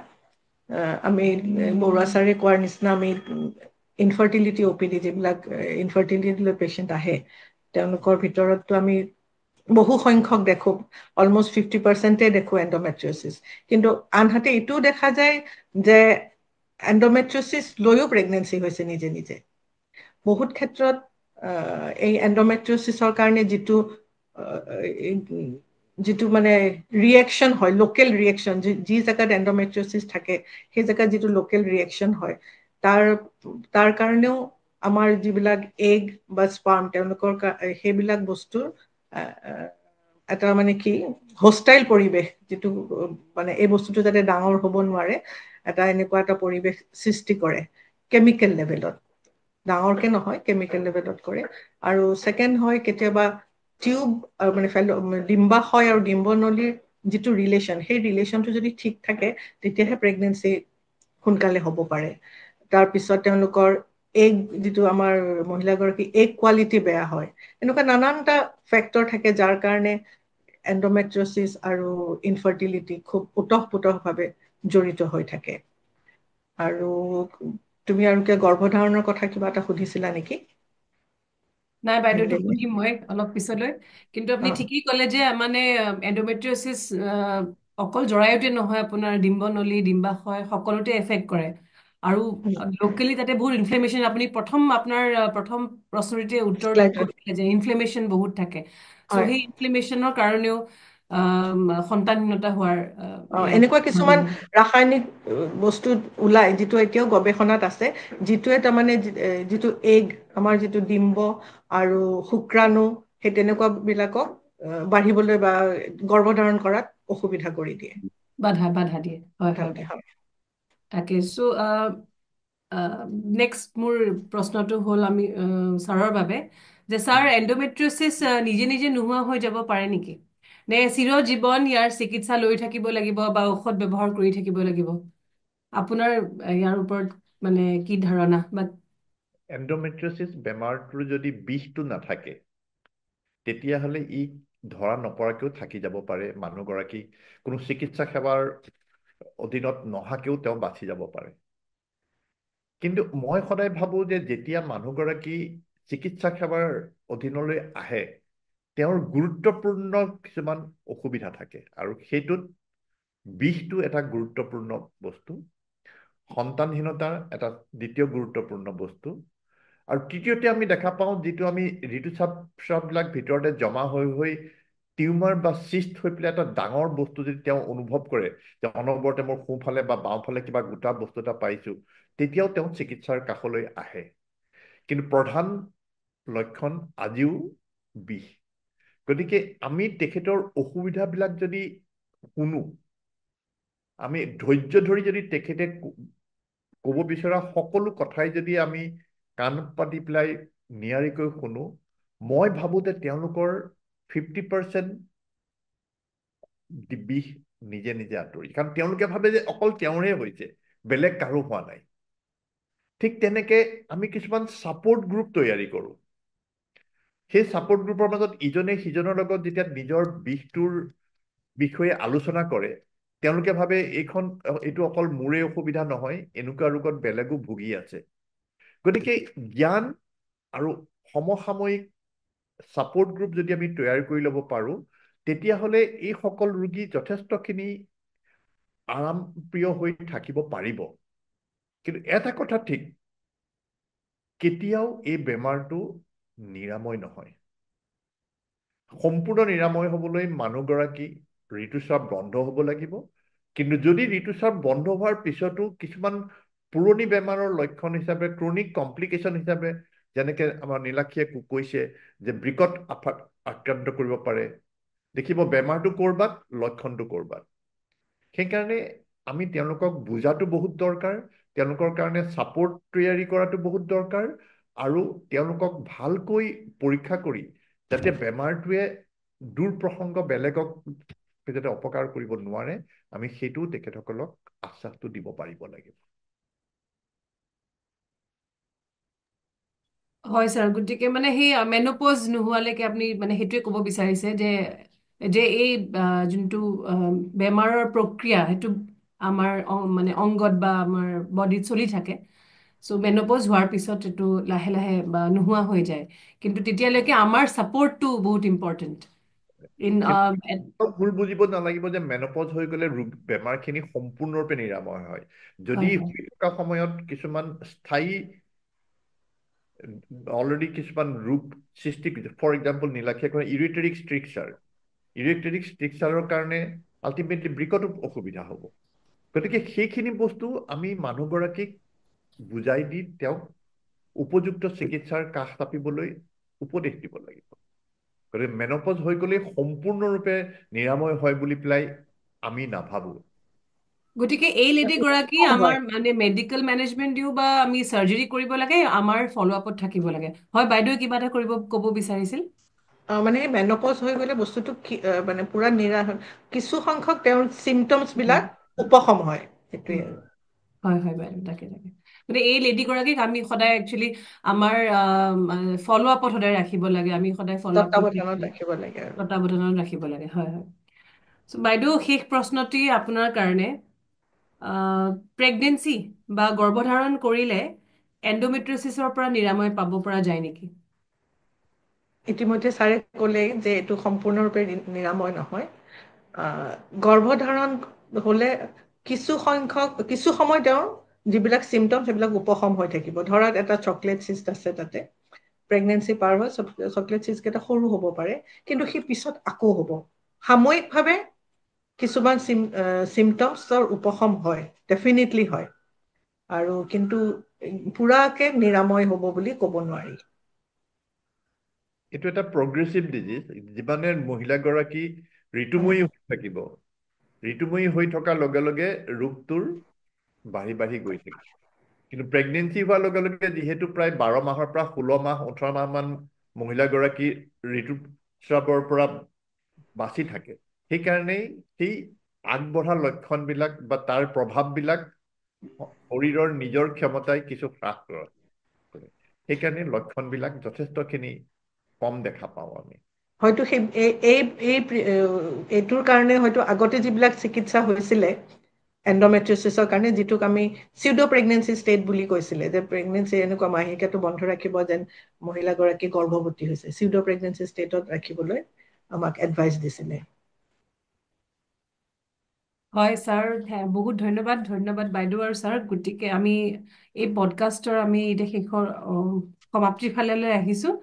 আমি বৰুৱা ছাৰে কোৱাৰ নিচিনা আমি ইনফাৰ্টিলিটি OPD, যিবিলাক ইনফাৰ্টিলিটি পেচেণ্ট আহে, তেওঁলোকৰ ভিতৰততো আমি বহু সংখ্যক দেখো, অলমষ্ট 50% দেখো এণ্ডোমেট্ৰিয়চিছ। কিন্তু আনহাতে এইটোও দেখা যায় যে এণ্ডোমেট্ৰিয়চিছ লৈও প্ৰেগনেঞ্চি হৈছে নিজে নিজে। বহুত ক্ষেত্ৰত এই এণ্ডোমেট্ৰিয়চিছৰ কাৰণে যিটো যিটো মানে ৰিয়েকশ্যন হয়, লোকেল ৰিয়েকশ্যন, যি জেগাত এণ্ডোমেট্ৰিয়চিছ থাকে সেই জেগাত যিটো লোকেল ৰিয়েকশ্যন হয়, তাৰ তাৰ কাৰণেও আমাৰ যিবিলাক এগ বা স্পাৰ্ম তেওঁলোকৰ সেইবিলাক বস্তুৰ এটা মানে কি হোষ্টাইল পৰিৱেশ, যিটো মানে এই বস্তুটো যাতে ডাঙৰ হ'ব নোৱাৰে এটা এনেকুৱা এটা পৰিৱেশ সৃষ্টি কৰে কেমিকেল লেভেলত। ডাঙৰকে নহয়, কেমিকেল লেভেলত কৰে। আৰু ছেকেণ্ড হয় কেতিয়াবা টিউব মানে ডিম্বাশয় আৰু ডিম্বনলীৰ যিটো ৰিলেশ্যন, সেই ৰিলেশ্যনটো যদি ঠিক থাকে তেতিয়াহে প্ৰেগনেঞ্চি সোনকালে হ'ব পাৰে। তাৰপিছত তেওঁলোকৰ এগ, যিটো আমাৰ মহিলাগৰাকী এগ কোৱালিটি বেয়া হয়। এনেকুৱা নানানটা ফেক্টৰ থাকে যাৰ কাৰণে এণ্ডোমেট্ৰিয়চিছ আৰু ইনফাৰ্টিলিটি খুব ওতঃপ্ৰোতঃভাৱে জড়িত হৈ থাকে। আৰু তুমি আৰু গৰ্ভধাৰণৰ কথা কিবা এটা সুধিছিলা নেকি? নাই বাইদেউ, এইটো সুধিম মই অলপ পিছলৈ। কিন্তু আপুনি অ, ঠিকেই ক'লে যে মানে এণ্ডোমেট্ৰিয়চিছ অকল জৰায়ুতে নহয়, আপোনাৰ ডিম্বনলী, ডিম্বাশয় সকলোতে এফেক্ট কৰে। আৰু লোকেলি তাতে বহুত ইনফ্লেমেশ্যন, আপুনি প্ৰথম প্ৰশ্নটিতে উত্তৰ শ্লাইডত কৰিলে যে ইনফ্লেমেশ্যন বহুত থাকে। চ' হয়। সেই ইনফ্লেমেশ্যনৰ কাৰণেও সন্তানহীনতা হোৱাৰ ইয়াৰ এনেকুৱা কিছুমান সম্ভাৱনা। ৰাসায়নিক বস্তু ওলাই যিটো এতিয়াও গৱেষণাত আছে, যিটোৱে তাৰমানে যিটো এগ, আমাৰ যিটো ডিম্ব আৰু শুক্ৰাণু, সেই তেনেকুৱা বিলাকক বাঢ়িবলৈ বা গৰ্ভধাৰণ কৰাত অসুবিধা কৰি দিয়ে। বাধা বাধা দিয়ে, হয় বাধা হয় দিয়ে, হয়। হয়। তাকে চ' নেক্সট মোৰ প্ৰশ্নটো হ'ল আমি ছাৰৰ বাবে, যে ছাৰ এণ্ডোমেট্ৰিয়চিছ নিজে নিজে নোহোৱা হৈ যাব পাৰে নেকি? নে চিৰজীৱন ইয়াৰ চিকিৎসা লৈ থাকিব লাগিব বা ঔষধ ব্যৱহাৰ কৰি থাকিব লাগিব? আপোনাৰ ইয়াৰ ওপৰত মানে কি ধাৰণা বা? এণ্ডোমেট্ৰিয়চিছ বেমাৰটোৰ যদি বিষটো নাথাকে তেতিয়াহ'লে ই ধৰা নপৰাকেও থাকি যাব পাৰে। মানুহগৰাকী কোনো চিকিৎসা সেৱাৰ অধীনত নহাকেও তেওঁ বাচি যাব পাৰে। কিন্তু মই সদায় ভাবোঁ যে যেতিয়া মানুহগৰাকী চিকিৎসা সেৱাৰ অধীনলৈ আহে, তেওঁৰ গুৰুত্বপূৰ্ণ কিছুমান অসুবিধা থাকে, আৰু সেইটোত বিষটো এটা গুৰুত্বপূৰ্ণ বস্তু, সন্তানহীনতাৰ এটা দ্বিতীয় গুৰুত্বপূৰ্ণ বস্তু, আৰু তৃতীয়তে আমি দেখা পাওঁ যিটো আমি ঋতুস্ৰাৱবিলাক ভিতৰতে জমা হৈ হৈ টিউমাৰ বা চিষ্ট হৈ পেলাই এটা ডাঙৰ বস্তু যদি তেওঁ অনুভৱ কৰে যে অনবৰতে মোৰ সোঁফালে বা বাওঁফালে কিবা গোটা বস্তু এটা পাইছোঁ, তেতিয়াও তেওঁ চিকিৎসাৰ কাষলৈ আহে। কিন্তু প্ৰধান লক্ষণ আজিও বিষ। গতিকে আমি তেখেতৰ অসুবিধাবিলাক যদি শুনো, আমি ধৈৰ্য ধৰি যদি তেখেতে ক'ব বিচৰা সকলো কথাই যদি আমি কাণ পাতি পেলাই নিয়াৰিকৈ শুনো, মই ভাবোঁ যে তেওঁলোকৰ 50% বিষ নিজে নিজে আঁতৰি, কাৰণ তেওঁলোকে ভাবে যে অকল তেওঁৰে হৈছে, বেলেগ কাৰো হোৱা নাই। ঠিক তেনেকে আমি কিছুমান ছাপোৰ্ট গ্ৰুপ তৈয়াৰী কৰোঁ। সেই ছাপোৰ্ট গ্ৰুপৰ মাজত ইজনে সিজনৰ লগত যেতিয়া নিজৰ বিষটোৰ বিষয়ে আলোচনা কৰে, তেওঁলোকে ভাবে এইটো অকল মোৰে অসুবিধা নহয়, এনেকুৱা ৰোগত বেলেগো ভুগি আছে। গতিকে জ্ঞান আৰু সমসাময়িক ছাপোৰ্ট গ্ৰুপ যদি আমি তৈয়াৰ কৰি ল'ব পাৰোঁ, তেতিয়াহ'লে এই সকল ৰোগী যথেষ্টখিনি আৰামপ্ৰিয় হৈ থাকিব পাৰিব। কিন্তু এটা কথা ঠিক, কেতিয়াও এই বেমাৰটো নিৰাময় নহয়। সম্পূৰ্ণ নিৰাময় হ'বলৈ মানুহগৰাকী ঋতুস্ৰাৱ বন্ধ হ'ব লাগিব। কিন্তু যদি ঋতুস্ৰাৱ বন্ধ হোৱাৰ পিছতো কিছুমান পুৰণি বেমাৰৰ লক্ষণ হিচাপে, ক্ৰনিক কমপ্লিকেশ্যন হিচাপে, যেনেকে আমাৰ নীলাক্ষীয়ে কৈছে যে বৃকট আক্ৰান্ত কৰিব পাৰে, দেখিব বেমাৰটো ক'ৰবাত, লক্ষণটো ক'ৰবাত। সেইকাৰণে আমি তেওঁলোকক বুজাটো বহুত দৰকাৰ, তেওঁলোকৰ কাৰণে ছাপোৰ্ট তৈয়াৰী কৰাটো বহুত দৰকাৰ, আৰু তেওঁলোকক ভালকৈ পৰীক্ষা কৰি যাতে বেমাৰটোৱে দুৰ্প্ৰসংগ বেলেগক যাতে অপকাৰ কৰিব নোৱাৰে, আমি সেইটোও তেখেতসকলক আশ্বাসটো দিব পাৰিব লাগিব। হয় ছাৰ, গতিকে মানে সেই মেনোপজ নোহোৱালৈকে আপুনি মানে সেইটোৱে ক'ব বিচাৰিছে যে যে এই যোনটো বেমাৰৰ প্ৰক্ৰিয়া, সেইটো আমাৰ মানে অংগত বা আমাৰ বডিত চলি থাকে। চ' মেনোপজ হোৱাৰ পিছত এইটো লাহে লাহে বা নোহোৱা হৈ যায়। কিন্তু তেতিয়ালৈকে আমাৰ ছাপোৰ্টটো বহুত ইম্পৰ্টেণ্ট। ইন ভুল বুজিব নালাগিব যে মেনপজ হৈ গ'লে বেমাৰখিনি সম্পূৰ্ণৰূপে নিৰাময় হয়। যদি হয় হয় হৈ থকা সময়ত কিছুমান স্থায়ী অলৰেডি কিছুমান ৰোগ সৃষ্টি কৰিছে, ফৰ এক্সাম্পল নীলাক্ষীয়ে কয় ইৰিটেৰিক ষ্ট্ৰিকচাৰৰ কাৰণে আল্টিমেটলি বৃকতো অসুবিধা হ'ব। গতিকে সেইখিনি বস্তু আমি মানুহগৰাকীক বুজাই দি তেওঁক উপযুক্ত চিকিৎসাৰ কাষ চাপিবলৈ উপদেশ দিব লাগিব। গতিকে মেনপজ হৈ গ'লে সম্পূৰ্ণৰূপে নিৰাময় হয় বুলি পেলাই আমি নাভাবোঁ। গতিকে এই লেডি গৰাকী কম আমাৰ হয় মানে মেডিকেল মেনেজমেন্ট দিও বা আমি চাৰ্জাৰী কৰিব লাগে, আমাৰ ফলো আপত থাকিব লাগে। হয় বাইদেৱে কিবা এটা ক'ব বিচাৰিছিল? মানে মেনপজ হৈ গ'লে বস্তুটো মানে পুৰা কিছু সংখ্যক তেওঁৰ চিমটমছ উম, বিলাক উপশম হয়, সেইটোৱে উম, আৰু। হয় হয় বাইদেউ, তাকে গতিকে এই লেডি গৰাকীক আমি সদায় একচুৱেলি আমাৰ ফলো আপত সদায় ৰাখিব লাগে, আমি সদায় ফলো আপ কৰি তত্বাৱধানত থাকিব লাগে, ৰাখিব লাগে আৰু। তত্বাৱধানত ৰাখিব লাগে। হয় হয়। So, বাইদেউ শেষ প্ৰশ্নটি আপোনাৰ কাৰণে, প্ৰেগনেঞ্চি বা গৰ্ভধাৰণ কৰিলে এণ্ডোমেট্ৰিয়ছিছৰ পৰা নিৰাময় পাব পৰা যায় নেকি? ইতিমধ্যে ছাৰে ক'লেই যে এইটো সম্পূৰ্ণৰূপে নিৰাময় নহয়। গৰ্ভধাৰণ হ'লে কিছু সময় তেওঁৰ যিবিলাক চিমটম সেইবিলাক উপশম হৈ থাকিব। ধৰক এটা চকলেট চিষ্ট আছে তাতে, প্ৰেগনেঞ্চি পাৰ হৈ চকলেট চিজকেইটা সৰু হ'ব পাৰে, কিন্তু সি পিছত আকৌ হ'ব। সাময়িকভাৱে কিছুমান চিমটমছৰ উপশম হয়, ডেফিনেটলি হয়, আৰু কিন্তু পুৰাকে নিৰাময় হ'ব বুলি ক'ব নোৱাৰি। এইটো এটা প্ৰগ্ৰেছিভ ডিজিজ। যিমানে মহিলাগৰাকী ঋতুময়ী হৈ থাকিব, ঋতুময়ী হৈ থকাৰ লগে লগে ৰোগটোৰ বাঢ়ি বাঢ়ি গৈ থাকিব। কিন্তু প্ৰেগনেঞ্চি হোৱাৰ লগে লগে যিহেতু প্ৰায় 12 মাহৰ পৰা 16 মাহ 18 মাহ মান মহিলাগৰাকী ঋতুস্ৰাৱৰ পৰা বাচি থাকে, সেইকাৰণেই সেই আগবঢ়া লক্ষণবিলাক বা তাৰ প্ৰভাৱবিলাক শৰীৰৰ নিজৰ ক্ষমতাই কিছু হ্ৰাস কৰে। সেইকাৰণে লক্ষণবিলাক যথেষ্টখিনি কম দেখা পাওঁ আমি। হয়তো এইটোৰ কাৰণে হয়তো আগতে যিবিলাক চিকিৎসা হৈছিলে এণ্ডোমেট্ৰিয়ছিছৰ কাৰণে, যিটোক আমি চিউডো প্ৰেগনেঞ্চি ষ্টেট বুলি কৈছিলে, যে প্ৰেগনেঞ্চি এনেকুৱা মাহেকীয়াটো বন্ধ ৰাখিব যেন মহিলাগৰাকী গৰ্ভৱতী হৈছে, চিউডো প্ৰেগনেঞ্চি ষ্টেটত ৰাখিবলৈ আমাক এডভাইচ দিছিলে। হয় ছাৰ, বহুত ধন্যবাদ বাইদেউ আৰু ছাৰ। গতিকে আমি এই পডকাষ্টৰ আমি এতিয়া শেষৰ সমাপ্তিৰ ফালে আহিছো।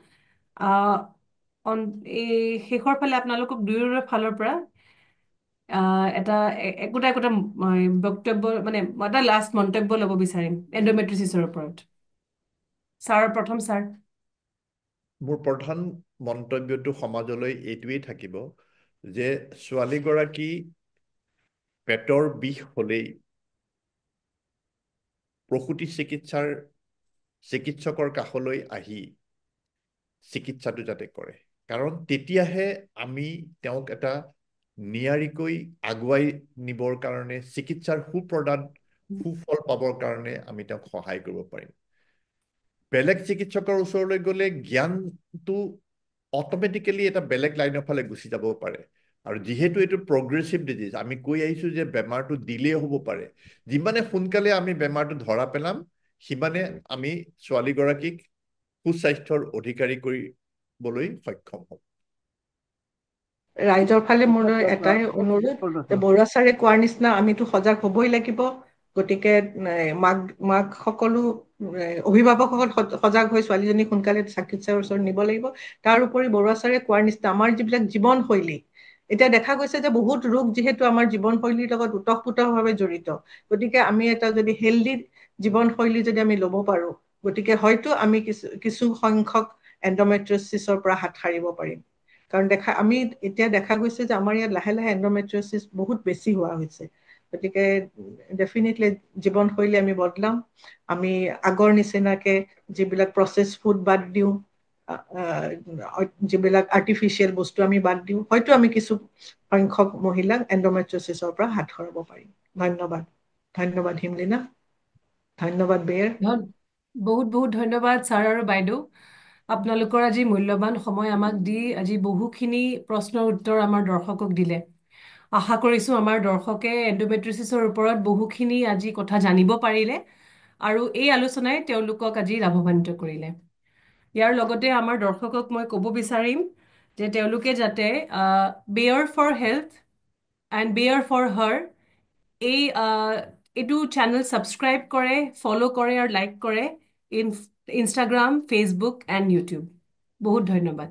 আহ, এই শেষৰ ফালে আপোনালোকক দুয়োৰে ফালৰ পৰা এটা একোটা একোটা বক্তব্য, মানে এটা লাষ্ট মন্তব্য ল'ব বিচাৰিম এণ্ডোমেট্ৰিচিছৰ ওপৰত। ছাৰ, প্ৰথম ছাৰ। মোৰ প্ৰধান মন্তব্যটো সমাজলৈ এইটোৱেই থাকিব যে ছোৱালীগৰাকী পেটৰ বিষ হ'লেই প্ৰসূতি চিকিৎসকৰ কাষলৈ আহি চিকিৎসাটো যাতে কৰে, কাৰণ তেতিয়াহে আমি তেওঁক এটা নিয়াৰিকৈ আগুৱাই নিবৰ কাৰণে, চিকিৎসাৰ সুফল পাবৰ কাৰণে আমি তেওঁক সহায় কৰিব পাৰিম। বেলেগ চিকিৎসকৰ ওচৰলৈ গ'লে জ্ঞানটো অট'মেটিকেলি এটা বেলেগ লাইনৰ ফালে গুচি যাব পাৰে। আৰু যিহেতু এইটো প্ৰগ্ৰেছিভ ডিজিজ, আমি কৈ আহিছোঁ যে বেমাৰটো দিলে হ'ব পাৰে। যিমানে সোনকালে আমি বেমাৰটো ধৰা পেলাম, সিমানে আমি ছোৱালীগৰাকীক সুস্বাস্থ্যৰ অধিকাৰী কৰিবলৈ সক্ষম হ'ম। ৰাইজৰ ফালে মোৰ এটাই অনুৰোধ যে বৰুৱা ছাৰে কোৱাৰ নিচিনা আমিতো সজাগ হ'বই লাগিব। গতিকে মাক সকলো অভিভাৱকসকল সজাগ হৈ ছোৱালীজনীক সোনকালে চিকিৎসাৰ ওচৰত নিব লাগিব। তাৰ উপৰি বৰুৱা ছাৰে কোৱাৰ নিচিনা আমাৰ যিবিলাক জীৱনশৈলী, এতিয়া দেখা গৈছে যে বহুত ৰোগ যিহেতু আমাৰ জীৱনশৈলীৰ লগত ওতঃপ্ৰোতভাৱে জড়িত। গতিকে আমি এটা যদি হেল্ডি জীৱনশৈলী যদি আমি ল'ব পাৰোঁ, গতিকে হয়তো আমি কিছু সংখ্যক এণ্ডোমেট্ৰিয়ছিছৰ পৰা হাত সাৰিব পাৰিম। কাৰণ আমি এতিয়া দেখা গৈছে যে আমাৰ ইয়াত লাহে লাহে এণ্ডোমেট্ৰিয়ছিছ বহুত বেছি হোৱা হৈছে। গতিকে ডেফিনেটলি জীৱনশৈলী আমি বদলাম। আমি আগৰ নিচিনাকে যিবিলাক প্ৰচেছ ফুড বাদ দিওঁ, যিবিলাক আৰ্টিফিচিয়েল বস্তু আমি বাদ দিওঁ, হয়তো আমি কিছু সংখ্যক মহিলাক এণ্ডোমেট্ৰিয়ছিছৰ পৰা হাত সৰাব পাৰিম। ধন্যবাদ। ধন্যবাদ হিমলিনা, ধন্যবাদ বেৰ। বহুত ধন্যবাদ ছাৰ আৰু বাইদেউ। আপোনালোকৰ আজি মূল্যৱান সময় আমাক দি আজি বহুখিনি প্ৰশ্নৰ উত্তৰ আমাৰ দৰ্শকক দিলে। আশা কৰিছোঁ আমাৰ দৰ্শকে এণ্ডোমেট্ৰিয়ছিছৰ ওপৰত বহুখিনি আজি কথা জানিব পাৰিলে, আৰু এই আলোচনাই তেওঁলোকক আজি লাভৱান্বিত কৰিলে। ইয়াৰ লগতে আমাৰ দৰ্শকক মই ক'ব বিচাৰিম যে তেওঁলোকে যাতে বেয়াৰ ফৰ হেল্থ এণ্ড বেয়াৰ ফৰ হাৰ এই এইটো চেনেল ছাবস্ক্ৰাইব কৰে, ফ'ল' কৰে আৰু লাইক কৰে ইনষ্টাগ্ৰাম, ফেচবুক এণ্ড ইউটিউব। বহুত ধন্যবাদ।